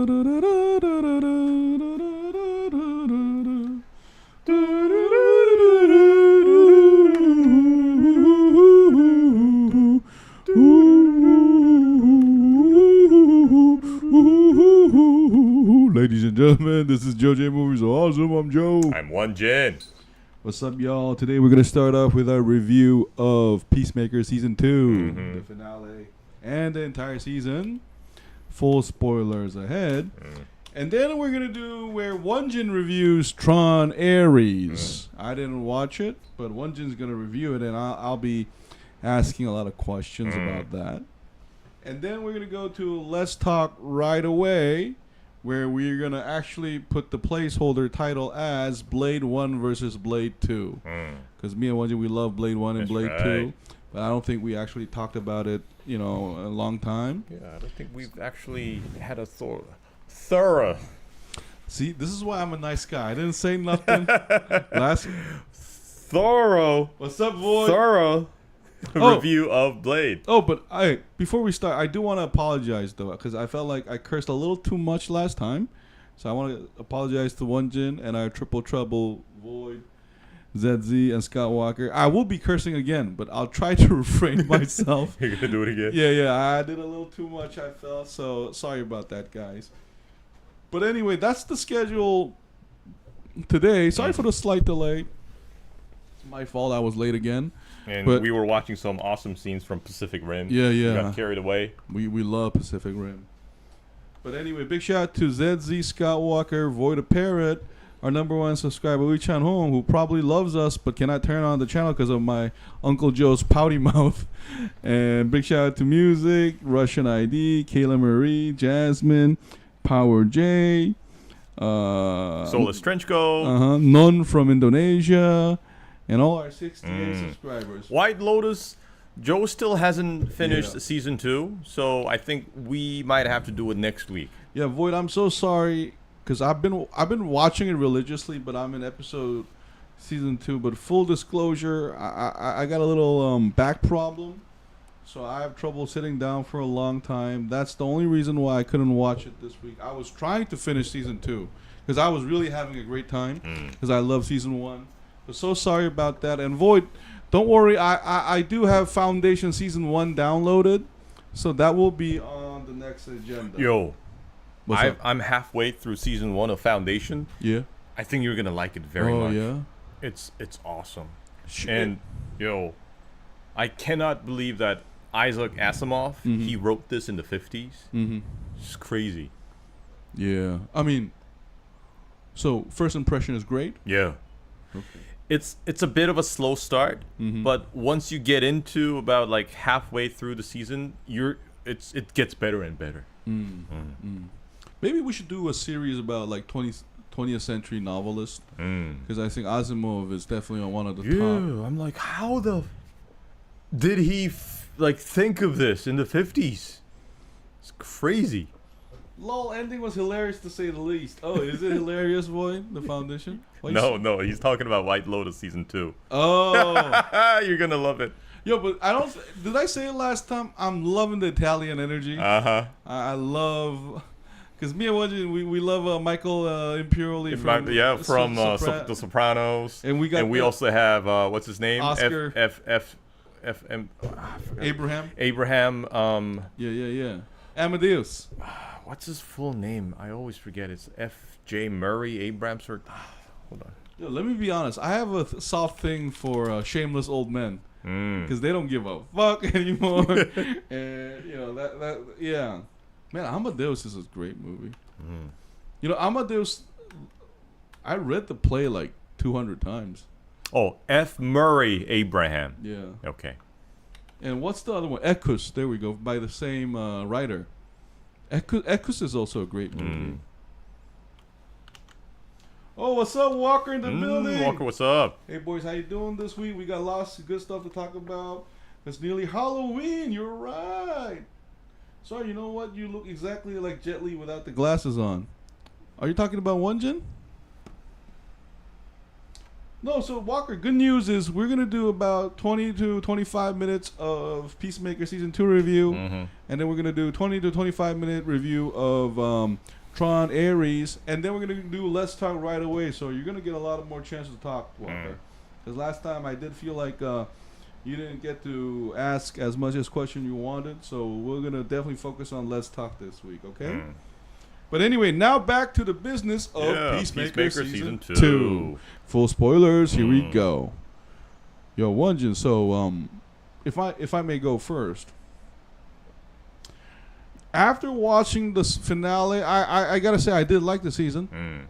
Ladies and gentlemen, this is JoeJinMovieSoAwesome. I'm Joe. I'm Won-Jin. What's up, y'all? Today we're going to start off with our review of Peacemaker Season 2, the finale, and the entire season. Full spoilers ahead. And then we're going to do where Won-Jin reviews Tron Ares. I didn't watch it, but Won-Jin's going to review it, and I'll be asking a lot of questions about that. And then we're going to go to Let's Talk Right Away, where we're going to actually put the placeholder title as Blade 1 versus Blade 2. Because me and Won-Jin, we love Blade 1 and Blade 2. But I don't think we actually talked about it, a long time. Yeah, I don't think we've actually had a thorough. See, this is why I'm a nice guy. I didn't say nothing. Thorough. What's up, boy? Thorough review of Blade. Oh, but before we start, I do want to apologize, though, because I felt like I cursed a little too much last time. So I want to apologize to Won-Jin and our Triple Trouble, Void, ZZ, and Scott Walker. I will be cursing again, but I'll try to refrain myself. You're going to do it again? Yeah, I did a little too much, I felt. So sorry about that, guys. But anyway, that's the schedule today. Sorry for the slight delay. It's my fault. I was late again. And we were watching some awesome scenes from Pacific Rim. Yeah. We got carried away. We love Pacific Rim. But anyway, big shout out to ZZ, Scott Walker, Void a Parrot, our #1 subscriber, Lee Chan Hong, who probably loves us but cannot turn on the channel because of my Uncle Joe's pouty mouth. And big shout out to Music, Russian ID, Kayla Marie, Jasmine, Power J, Soulless Trenchcoat, Nun from Indonesia, and all our 68 subscribers. White Lotus. Joe still hasn't finished season 2, so I think we might have to do it next week. Yeah, Void, I'm so sorry because I've been watching it religiously, but I'm in episode season 2. But full disclosure, I got a little back problem, so I have trouble sitting down for a long time. That's the only reason why I couldn't watch it this week. I was trying to finish season 2 because I was really having a great time because I love season 1. So sorry about that. And Void, don't worry, I do have Foundation Season 1 downloaded, so that will be on the next agenda. Yo, I'm halfway through Season 1 of Foundation. Yeah. I think you're going to like it very much. Oh, yeah? It's awesome. Shit. And, yo, I cannot believe that Isaac Asimov, he wrote this in the 50s. It's crazy. Yeah. I mean, so first impression is great? Yeah. Okay. It's a bit of a slow start, but once you get into about like halfway through the season, it gets better and better. Maybe we should do a series about like 20th century novelists, because I think Asimov is definitely on one of the top. Yeah, I'm like, how the did he think of this in the 50s? It's crazy. LOL ending was hilarious to say the least. Oh, is it hilarious, boy? The Foundation? No, he's talking about White Lotus season 2. Oh, you're gonna love it. Yo, but I don't. Did I say it last time? I'm loving the Italian energy. I love, because me and Won-Jin, we love Michael Imperioli from The Sopranos, and we also have what's his name? Oscar FM Abraham. Yeah. Amadeus. What's his full name? I always forget. It's F.J. Murray Abrams or hold on. Yo, let me be honest. I have a soft thing for shameless old men because they don't give a fuck anymore. And yeah, man, Amadeus is a great movie. Amadeus. I read the play like 200 times. Oh, F. Murray Abraham. Yeah. Okay. And what's the other one? Ekus. There we go. By the same writer. Ekus is also a great movie. Oh, what's up, Walker in the building? Walker, what's up? Hey, boys, how you doing this week? We got lots of good stuff to talk about. It's nearly Halloween. You're right. Sorry, you know what? You look exactly like Jet Li without the glasses on. Are you talking about Won-Jin? No, so Walker, good news is we're going to do about 20 to 25 minutes of Peacemaker Season 2 review. And then we're going to do 20 to 25 minute review of Tron, Ares, and then we're gonna do Let's Talk right away. So you're gonna get a lot of more chances to talk, Walker. Because last time I did feel like you didn't get to ask as much as question you wanted. So we're gonna definitely focus on Let's Talk this week, okay? But anyway, now back to the business of Peacemaker season 2. Full spoilers. Here we go. Yo, Won-Jin. So if I may go first. After watching the finale, I gotta say I did like the season.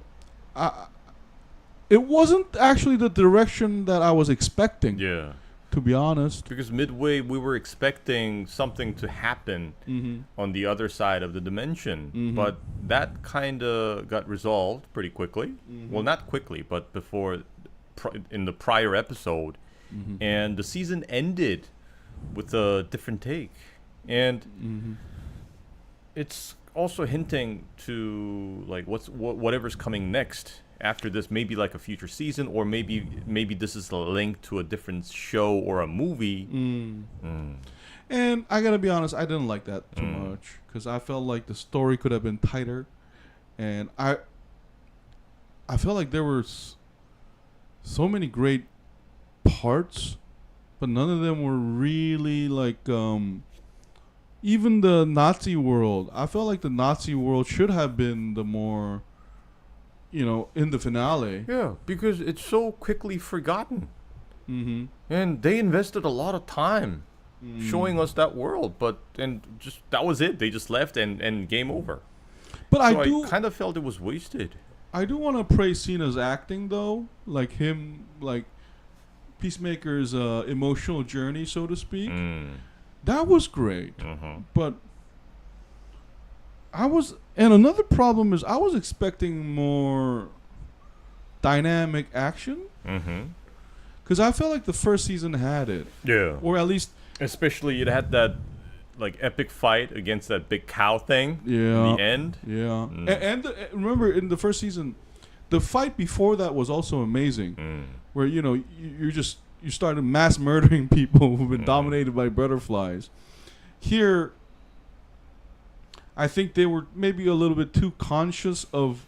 It wasn't actually the direction that I was expecting. Yeah. To be honest. Because midway we were expecting something to happen on the other side of the dimension. But that kind of got resolved pretty quickly. Well, not quickly, but before, in the prior episode. And the season ended with a different take. And it's also hinting to like whatever's coming next after this, maybe like a future season, or maybe this is a link to a different show or a movie. And I gotta be honest, I didn't like that too much because I felt like the story could have been tighter, and I felt like there were so many great parts, but none of them were really like even the Nazi world. I felt like the Nazi world should have been the more, in the finale. Yeah, because it's so quickly forgotten. And they invested a lot of time showing us that world, and just that was it. They just left and game over. But so I kind of felt it was wasted. I do want to praise Cena's acting though, like him, like Peacemaker's emotional journey, so to speak. That was great. But and another problem is I was expecting more dynamic action. Because I felt like the first season had it. Yeah. Or at least... Especially it had that like epic fight against that big cow thing. Yeah. In the end. Yeah. And remember, in the first season, the fight before that was also amazing. Where, you started mass murdering people who've been dominated by butterflies. Here, I think they were maybe a little bit too conscious of,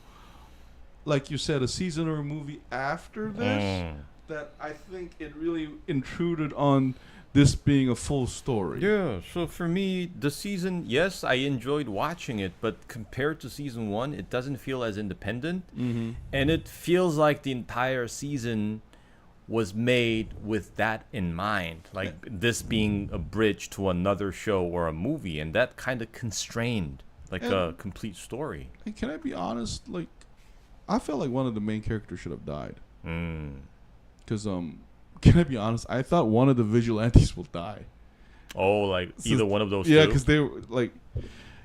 like you said, a season or a movie after this, that I think it really intruded on this being a full story. Yeah, so for me, the season, yes, I enjoyed watching it, but compared to season 1, it doesn't feel as independent. And it feels like the entire season was made with that in mind, like this being a bridge to another show or a movie, and that kind of constrained like a complete story. And can I be honest? Like, I felt like one of the main characters should have died. Because can I be honest? I thought one of the vigilantes will die. Oh, like either one of those. Yeah, two? because they were like,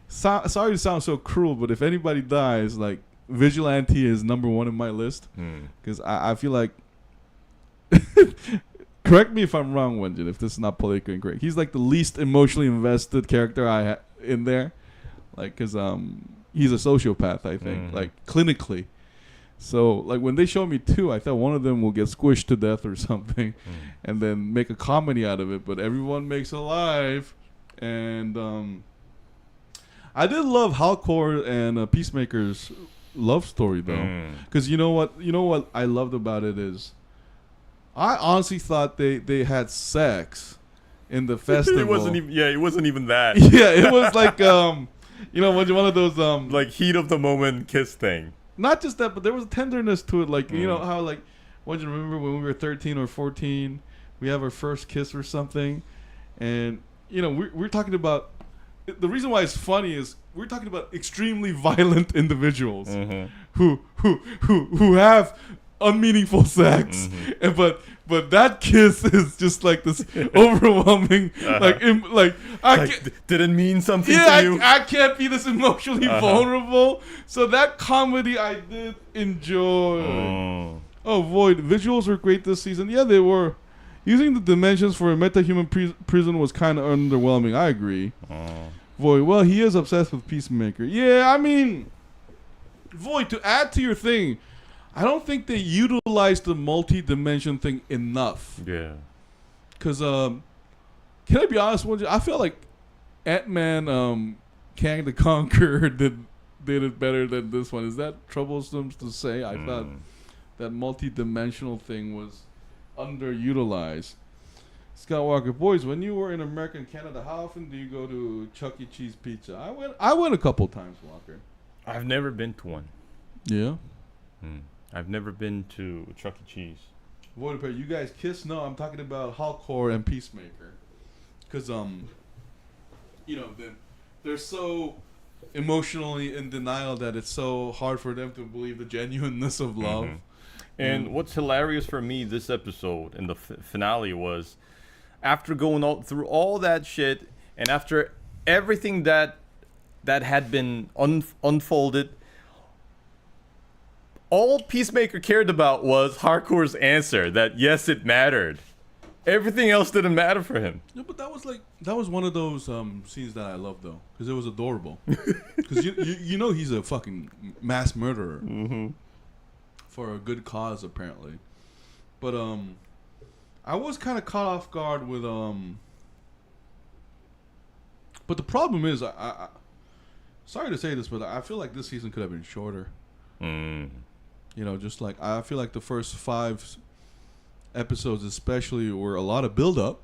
sorry to sound so cruel, but if anybody dies, like vigilante is number one in my list. Because I feel like. Correct me if I'm wrong, Won-Jin, if this is not politically incorrect. He's like the least emotionally invested character in there, like because he's a sociopath, I think, like clinically. So like when they showed me two, I thought one of them will get squished to death or something, and then make a comedy out of it. But everyone makes it alive, and I did love Harcourt and Peacemaker's love story though, because you know what I loved about it is. I honestly thought they had sex in the festival. It wasn't even that. Yeah, it was like one of those like heat of the moment kiss thing. Not just that, but there was a tenderness to it. Like you know how like, what do you remember when we were 13 or 14, we have our first kiss or something, and we're talking about. The reason why it's funny is we're talking about extremely violent individuals who have unmeaningful sex, but that kiss is just like this overwhelming, didn't mean something to you. I can't be this emotionally vulnerable. So that comedy I did enjoy. Oh, Void, visuals were great this season. Yeah, they were. Using the dimensions for a meta-human prison was kind of underwhelming. I agree. Void, well, he is obsessed with Peacemaker. Yeah, I mean, Void, to add to your thing, I don't think they utilized the multi-dimension thing enough. Yeah. Because, can I be honest with you? I feel like Ant-Man, Kang the Conqueror did did it better than this one. Is that troublesome to say? I thought that multi-dimensional thing was underutilized. Scott Walker, boys, when you were in America and Canada, how often do you go to Chuck E. Cheese Pizza? I went a couple times, Walker. I've never been to one. Yeah? I've never been to Chuck E. Cheese. What about you guys kiss? No, I'm talking about Harcourt and Peacemaker. Because, you know, they're so emotionally in denial that it's so hard for them to believe the genuineness of love. And what's hilarious for me this episode in the finale was after going through all that shit and after everything that had been unfolded, all Peacemaker cared about was Harcourt's answer that yes, it mattered. Everything else didn't matter for him. Yeah, but that was one of those scenes that I loved though, because it was adorable. Because you know he's a fucking mass murderer for a good cause apparently. But I was kind of caught off guard with But the problem is, I sorry to say this, but I feel like this season could have been shorter. You know, just like I feel like the first 5 episodes, especially, were a lot of build up,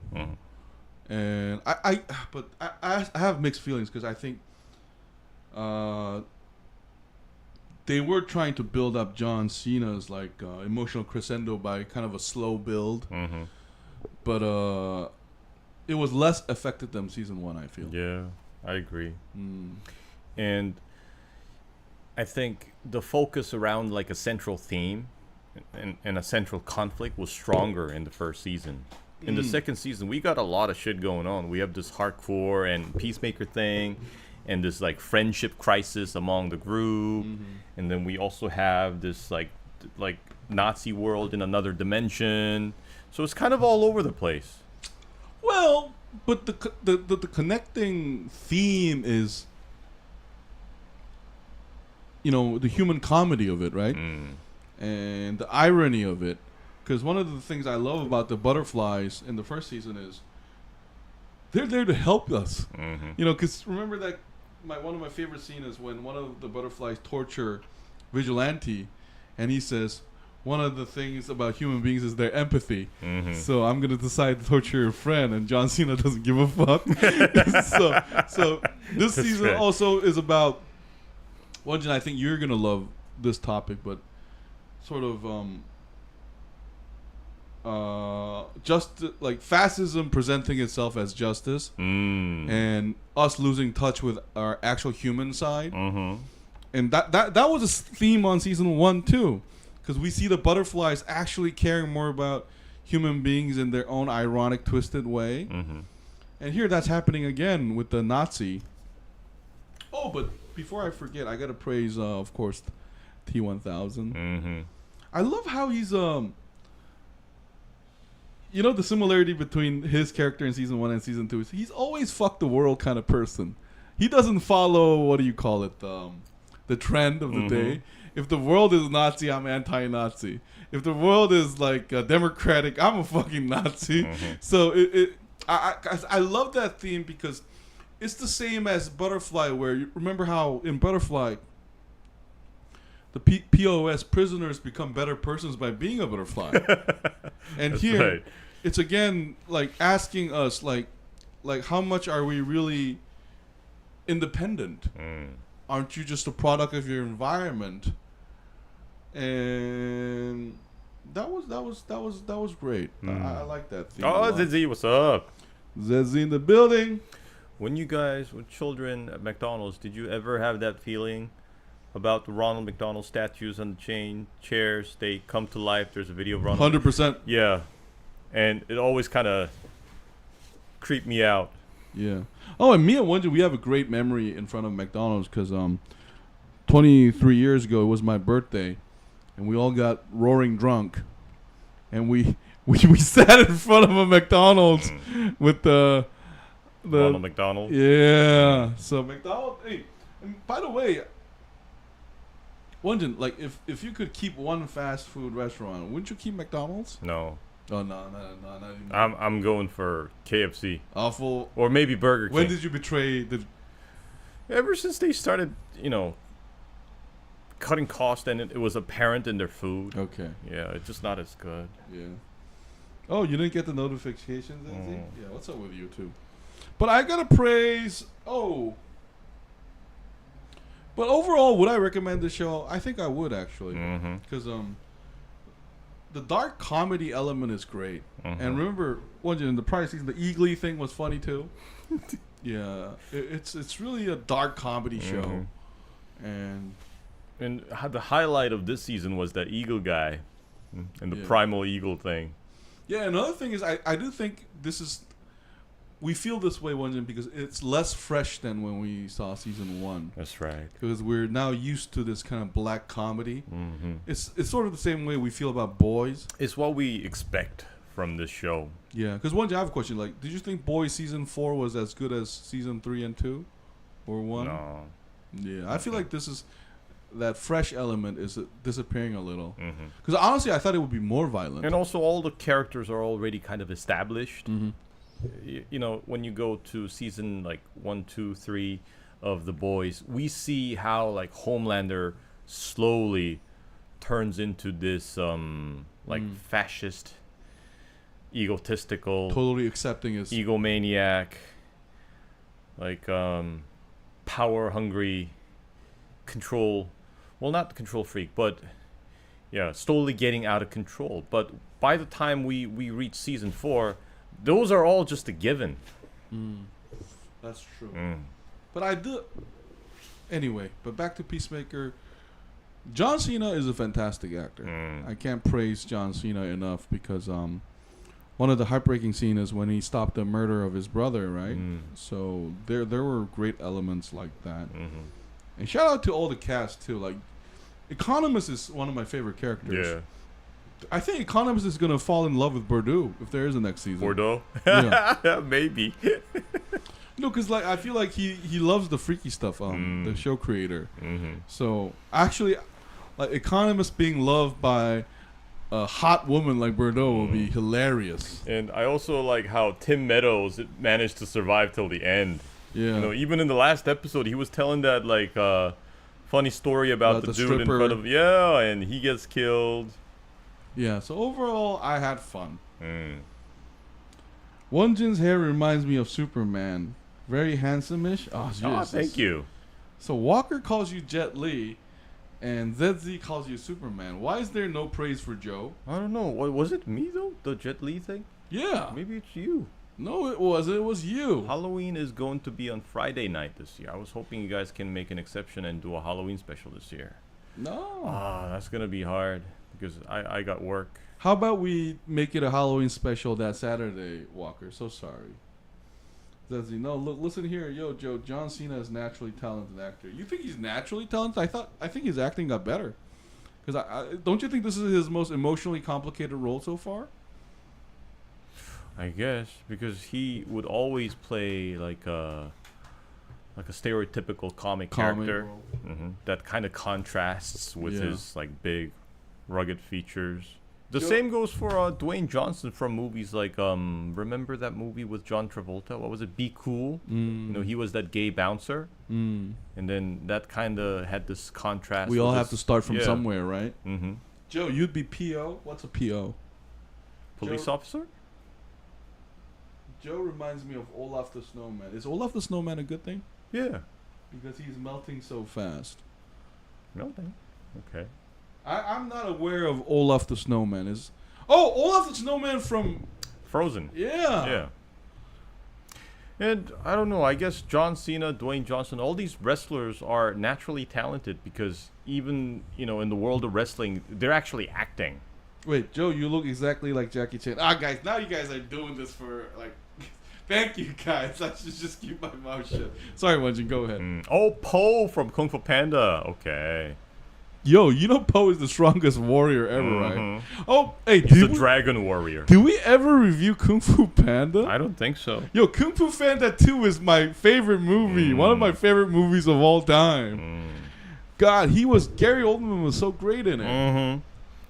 and I have mixed feelings because I think they were trying to build up John Cena's like emotional crescendo by kind of a slow build, but it was less effective than season 1. I feel. Yeah, I agree. And I think the focus around like a central theme and a central conflict was stronger in the first season. In the second season, we got a lot of shit going on. We have this Harcourt and Peacemaker thing, and this like friendship crisis among the group, and then we also have this like Nazi world in another dimension. So it's kind of all over the place. Well, but the connecting theme is, you know, the human comedy of it, right? And the irony of it. Because one of the things I love about the butterflies in the first season is they're there to help us. You know, because remember that one of my favorite scenes is when one of the butterflies torture Vigilante, and he says, one of the things about human beings is their empathy. So I'm going to decide to torture your friend, and John Cena doesn't give a fuck. so this That's season right. also is about, Won-Jin, I think you're going to love this topic, but sort of just like fascism presenting itself as justice, and us losing touch with our actual human side. And that was a theme on season 1 too, because we see the butterflies actually caring more about human beings in their own ironic, twisted way. And here that's happening again with the Nazi. Oh, but before I forget, I gotta praise, of course, T-1000. I love how he's you know, the similarity between his character in season 1 and season 2 is he's always fuck the world kind of person. He doesn't follow, what do you call it, the trend of the day. If the world is Nazi, I'm anti-Nazi. If the world is like democratic, I'm a fucking Nazi. So I love that theme because it's the same as Butterfly, where you remember how in Butterfly the POS prisoners become better persons by being a butterfly. And That's here right. it's again like asking us like how much are we really independent? Aren't you just a product of your environment? And that was great. I like that theme. Oh, Zizi, what's up? Zezzy in the building. When you guys were children at McDonald's, did you ever have that feeling about the Ronald McDonald statues on the chairs? They come to life. There's a video of Ronald. 100%. Yeah. And it always kind of creeped me out. Yeah. Oh, and me and Won-Jin, we have a great memory in front of McDonald's because 23 years ago, it was my birthday, and we all got roaring drunk, and we sat in front of a McDonald's with the Ronald McDonald. Yeah. So McDonald's. Hey, and by the way, Won-Jin, like if you could keep one fast food restaurant, wouldn't you keep McDonald's? No. Oh no, not even. I'm going for KFC. Awful. Or maybe Burger King. When did you betray the? Ever since they started, you know, cutting cost, and it was apparent in their food. Okay. Yeah, it's just not as good. Yeah. Oh, you didn't get the notifications, Lindsay? Yeah, what's up with you two? But I gotta praise. Oh. But overall, would I recommend the show? I think I would actually, because the dark comedy element is great. And remember, in the prior season, the Eagly thing was funny too. Yeah, it's really a dark comedy show, and the highlight of this season was that eagle guy, and the primal eagle thing. Yeah, another thing is I do think we feel this way, Won-Jin, because it's less fresh than when we saw season 1. That's right. Because we're now used to this kind of black comedy. It's sort of the same way we feel about Boys. It's what we expect from this show. Yeah, because Won-Jin, I have a question. Like, did you think Boys season 4 was as good as season 3 and 2, or 1? No. Yeah, I feel like that fresh element is disappearing a little. Because honestly, I thought it would be more violent. And also, all the characters are already kind of established. You know, when you go to season like 1, 2, 3 of The Boys, we see how like Homelander slowly turns into this like fascist, egotistical, totally accepting his egomaniac, like power hungry, not control freak, but yeah, slowly getting out of control. But by the time we reach season 4, those are all just a given. That's true. But I do. Anyway, but back to Peacemaker. John Cena is a fantastic actor. I can't praise John Cena enough because one of the heartbreaking scenes is when he stopped the murder of his brother, right? So there were great elements like that. And shout out to all the cast too. Like, Economist is one of my favorite characters. Yeah. I think Economist is gonna fall in love with Bordeaux if there is a next season. Bordeaux? Yeah. Maybe. No, because like I feel like he loves the freaky stuff. The show creator. So actually, like Economist being loved by a hot woman like Bordeaux will be hilarious. And I also like how Tim Meadows managed to survive till the end. Yeah. You know, even in the last episode, he was telling that like funny story about the dude stripper. in front of and he gets killed. Yeah, so overall, I had fun. Won-Jin's hair reminds me of Superman. Very handsome-ish. Oh, thank you. So Walker calls you Jet Li, and ZZ calls you Superman. Why is there no praise for Joe? I don't know. Was it me, though? The Jet Li thing? Yeah. Maybe it's you. No, it wasn't. It was you. Halloween is going to be on Friday night this year. I was hoping you guys can make an exception and do a Halloween special this year. No. That's going to be hard. Because I got work. How about we make it a Halloween special that Saturday, Walker? So sorry. Says, look, listen here, Joe. John Cena is a naturally talented actor. You think he's naturally talented? I think his acting got better. Because don't you think this is his most emotionally complicated role so far? I guess because he would always play like a stereotypical comic character that kind of contrasts with his like big, rugged features. The same goes for Dwayne Johnson from movies like remember that movie with John Travolta? What was it? Be Cool. You know, he was that gay bouncer, and then that kind of had this contrast. We all have to start from somewhere, right? Joe, you'd be PO. What's a PO? Police officer. Joe reminds me of Olaf the Snowman. Is Olaf the Snowman a good thing? Yeah, because he's melting so fast. Melting. Okay. I'm not aware of Olaf the Snowman. Olaf the Snowman from Frozen. Yeah. Yeah. And I don't know, I guess John Cena, Dwayne Johnson, all these wrestlers are naturally talented because even, in the world of wrestling, they're actually acting. Wait, Joe, you look exactly like Jackie Chan. Guys, now you guys are doing this for, like... Thank you, guys. I should just keep my mouth shut. Sorry, Won-Jin, go ahead. Po from Kung Fu Panda. Okay. Yo, Po is the strongest warrior ever, right? Oh, hey, he's a dragon warrior. Did we ever review Kung Fu Panda? I don't think so. Yo, Kung Fu Panda 2 is my favorite movie. One of my favorite movies of all time. God, Gary Oldman was so great in it.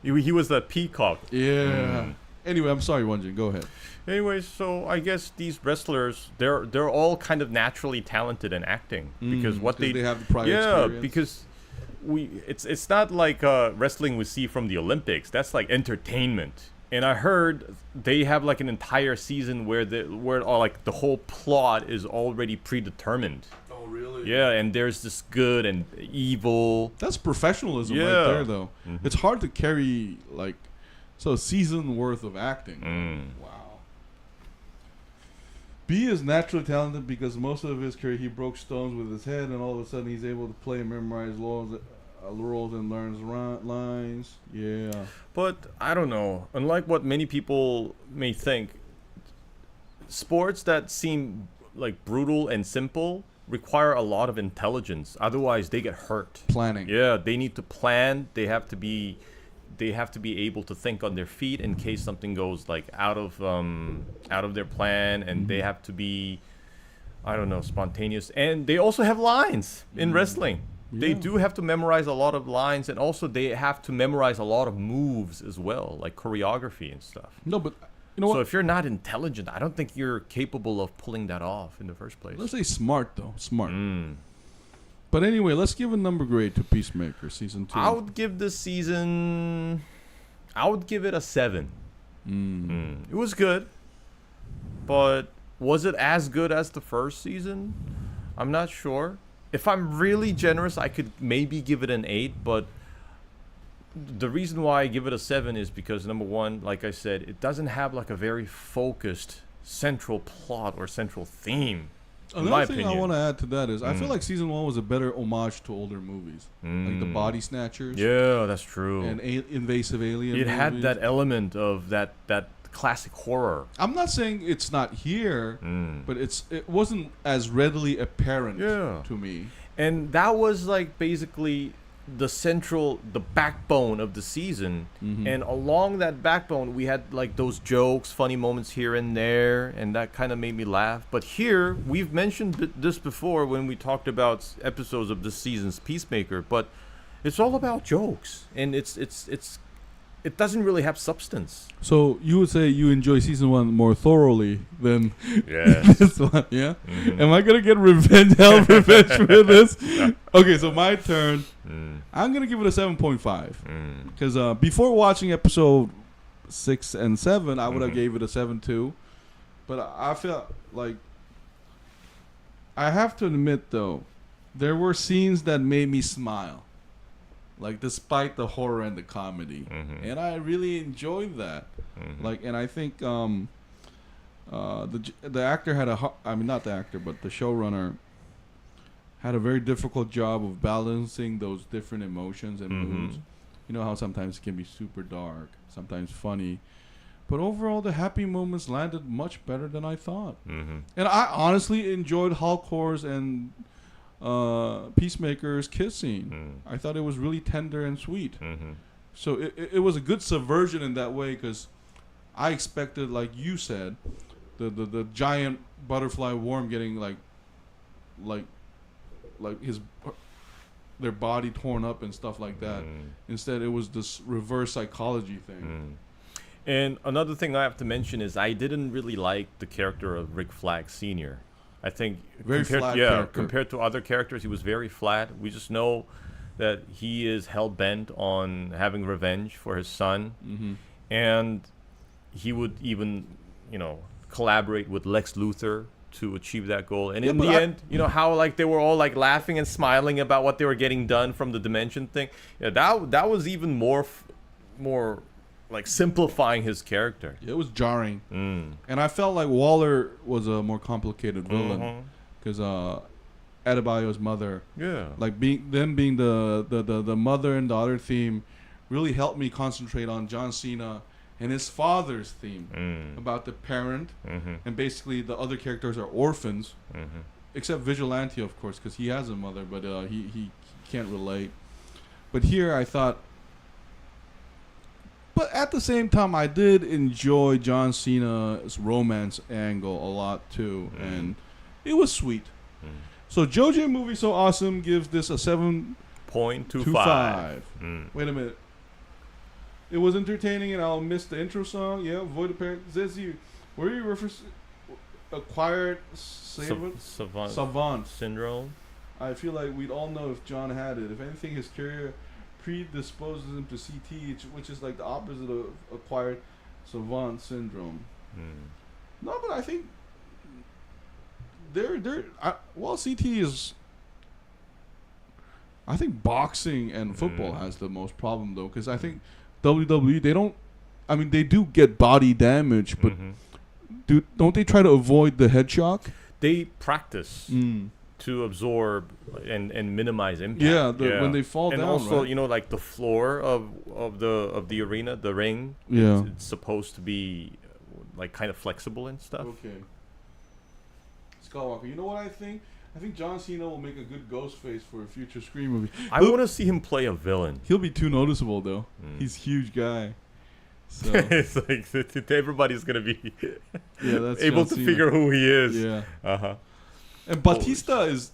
He was that peacock. Yeah. Anyway, I'm sorry, Won-Jin, go ahead. Anyways, so I guess these wrestlers, they're all kind of naturally talented in acting because what they have the prior experience. Because it's not like wrestling we see from the Olympics. That's like entertainment. And I heard they have like an entire season where like the whole plot is already predetermined. Oh, really? Yeah, and there's this good and evil. That's professionalism right there, though. Mm-hmm. It's hard to carry like a season worth of acting. Wow. B is naturally talented because most of his career he broke stones with his head, and all of a sudden he's able to play and memorize roles and learns lines. Yeah. But I don't know. Unlike what many people may think, sports that seem like brutal and simple require a lot of intelligence. Otherwise, they get hurt. Planning. Yeah, they need to plan. They have to be able to think on their feet in case something goes like out of their plan, and they have to be, I don't know, spontaneous. And they also have lines in wrestling. Yeah. They do have to memorize a lot of lines, and also they have to memorize a lot of moves as well, like choreography and stuff. No, but you know what? So if you're not intelligent, I don't think you're capable of pulling that off in the first place. Let's say smart, though. Smart. But anyway, let's give a number grade to Peacemaker season 2. I would give this season, it a 7. It was good, but was it as good as the first season? I'm not sure. If I'm really generous, I could maybe give it an 8, but the reason why I give it a 7 is because, number one, like I said, it doesn't have like a very focused central plot or central theme. Another thing I want to add to that is I feel like season 1 was a better homage to older movies, like the Body Snatchers. Yeah, that's true. And Invasive Alien. It movies. had that element of that classic horror. I'm not saying it's not here, but it wasn't as readily apparent to me. And that was like basically the backbone of the season. And along that backbone we had like those jokes, funny moments here and there, and that kind of made me laugh. But here, we've mentioned this before when we talked about episodes of this season's Peacemaker, but it's all about jokes, and it doesn't really have substance. So you would say you enjoy season 1 more thoroughly than this one, yeah? Am I gonna get revenge for this? Yeah. Okay, so my turn. I'm gonna give it a 7.5 because before watching episode 6 and 7, I would have gave it a 7 too. But I feel like I have to admit though, there were scenes that made me smile. Like, despite the horror and the comedy. And I really enjoyed that. Like, and I think the actor had not the actor, but the showrunner had a very difficult job of balancing those different emotions and moods. You know how sometimes it can be super dark, sometimes funny. But overall, the happy moments landed much better than I thought. And I honestly enjoyed Harcourt's and Peacemaker's kiss scene. I thought it was really tender and sweet. So it was a good subversion in that way, because I expected, like you said, the giant butterfly worm getting like their body torn up and stuff like that. Instead, it was this reverse psychology thing. And another thing I have to mention is I didn't really like the character of Rick Flag Sr. I think compared to other characters, he was very flat. We just know that he is hell-bent on having revenge for his son. And he would even, collaborate with Lex Luthor to achieve that goal. And in the end, how like they were all like laughing and smiling about what they were getting done from the dimension thing. Yeah, that was even more like simplifying his character. Yeah, it was jarring. And I felt like Waller was a more complicated villain, because Adebayo's mother, like being the mother and daughter theme really helped me concentrate on John Cena and his father's theme about the parent, and basically the other characters are orphans, except Vigilante, of course, because he has a mother, but he can't relate. But here I thought, but at the same time, I did enjoy John Cena's romance angle a lot too, and it was sweet. So JoeJinMovieSoAwesome gives this a 7.25. Wait a minute. It was entertaining, and I'll miss the intro song. Yeah, Void Apparent. Zizzy, were you referencing acquired savant syndrome? I feel like we'd all know if John had it. If anything, his career predisposes him to CT, which is like the opposite of acquired savant syndrome. No, but I think CT is. I think boxing and football has the most problem though, because I think WWE they do get body damage, but don't they try to avoid the head shock? They practice to absorb and minimize impact. Yeah, when they fall down. And also, right? like the floor of the arena, the ring. Yeah, it's supposed to be like kind of flexible and stuff. Okay. Skywalker, you know what I think? I think John Cena will make a good Ghostface for a future Scream movie. I want to see him play a villain. He'll be too noticeable though. He's a huge guy. So it's like everybody's gonna be that's able John to Cena. Figure who he is. Yeah. And Batista is.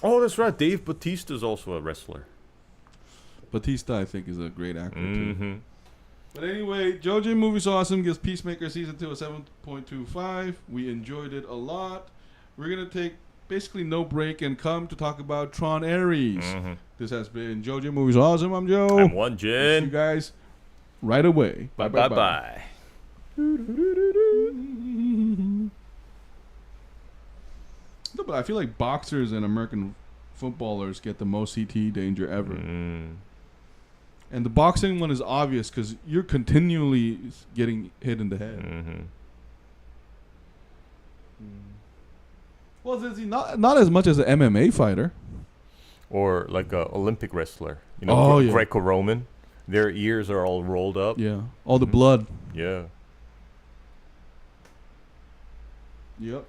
Oh, that's right. Dave Bautista is also a wrestler. Batista, I think, is a great actor too. But anyway, JoeJinMovieSoAwesome gives Peacemaker Season 2 a 7.25. We enjoyed it a lot. We're going to take basically no break and come to talk about Tron Ares. This has been JoeJinMovieSoAwesome. I'm Joe. I'm Won-Jin. See you guys right away. Bye. No, but I feel like boxers and American footballers get the most CTE danger ever. And the boxing one is obvious because you're continually getting hit in the head. Well, is he not as much as an MMA fighter, or like a Olympic wrestler? Yeah. Greco-Roman. Their ears are all rolled up. Yeah, all the blood. Yeah. Yep.